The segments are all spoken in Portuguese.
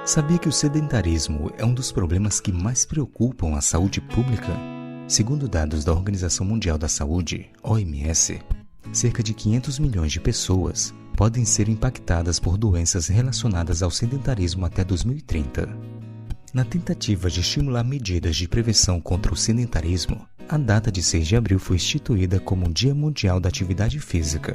Sabia que o sedentarismo é um dos problemas que mais preocupam a saúde pública? Segundo dados da Organização Mundial da Saúde, OMS, cerca de 500 milhões de pessoas podem ser impactadas por doenças relacionadas ao sedentarismo até 2030. Na tentativa de estimular medidas de prevenção contra o sedentarismo, a data de 6 de abril foi instituída como o Dia Mundial da Atividade Física.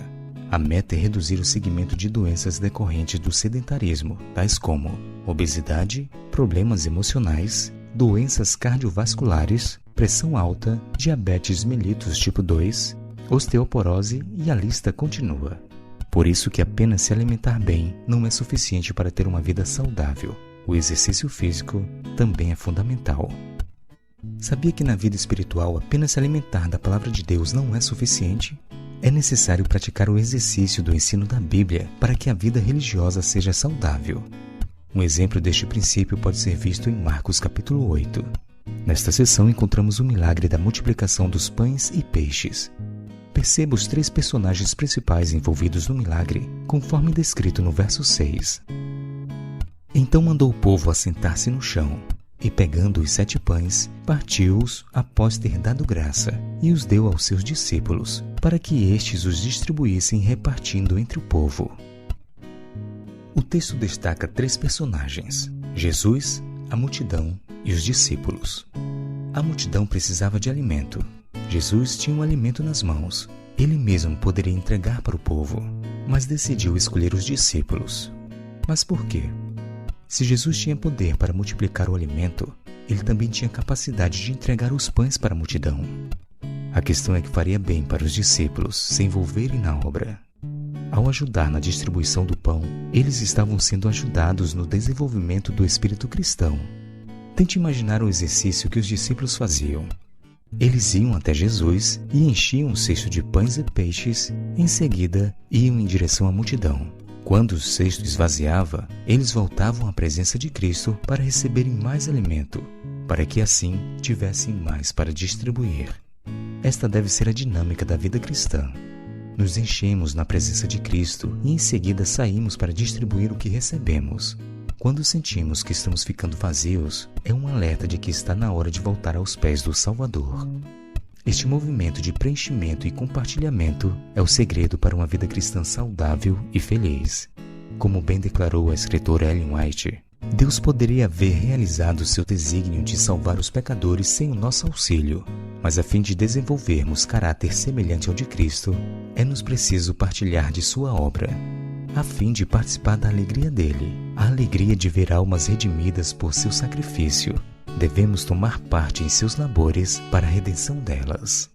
A meta é reduzir o segmento de doenças decorrentes do sedentarismo, tais como obesidade, problemas emocionais, doenças cardiovasculares, pressão alta, diabetes mellitus tipo 2, osteoporose e a lista continua. Por isso que apenas se alimentar bem não é suficiente para ter uma vida saudável. O exercício físico também é fundamental. Sabia que na vida espiritual apenas se alimentar da palavra de Deus não é suficiente? É necessário praticar o exercício do ensino da Bíblia para que a vida religiosa seja saudável. Um exemplo deste princípio pode ser visto em Marcos capítulo 8. Nesta seção encontramos o milagre da multiplicação dos pães e peixes. Perceba os 3 personagens principais envolvidos no milagre, conforme descrito no verso 6. Então mandou o povo assentar-se no chão, e pegando os 7 pães, partiu-os após ter dado graça, e os deu aos seus discípulos, para que estes os distribuíssem repartindo entre o povo. O texto destaca 3 personagens: Jesus, a multidão e os discípulos. A multidão precisava de alimento. Jesus tinha um alimento nas mãos. Ele mesmo poderia entregar para o povo, mas decidiu escolher os discípulos. Mas por quê? Se Jesus tinha poder para multiplicar o alimento, ele também tinha capacidade de entregar os pães para a multidão. A questão é que faria bem para os discípulos se envolverem na obra. Ao ajudar na distribuição do pão, eles estavam sendo ajudados no desenvolvimento do espírito cristão. Tente imaginar o exercício que os discípulos faziam. Eles iam até Jesus e enchiam o cesto de pães e peixes, em seguida iam em direção à multidão. Quando o cesto esvaziava, eles voltavam à presença de Cristo para receberem mais alimento, para que assim tivessem mais para distribuir. Esta deve ser a dinâmica da vida cristã. Nos enchemos na presença de Cristo e em seguida saímos para distribuir o que recebemos. Quando sentimos que estamos ficando vazios, é um alerta de que está na hora de voltar aos pés do Salvador. Este movimento de preenchimento e compartilhamento é o segredo para uma vida cristã saudável e feliz. Como bem declarou a escritora Ellen White, Deus poderia haver realizado seu desígnio de salvar os pecadores sem o nosso auxílio, mas a fim de desenvolvermos caráter semelhante ao de Cristo, é-nos preciso partilhar de sua obra, a fim de participar da alegria dele, a alegria de ver almas redimidas por seu sacrifício. Devemos tomar parte em seus labores para a redenção delas.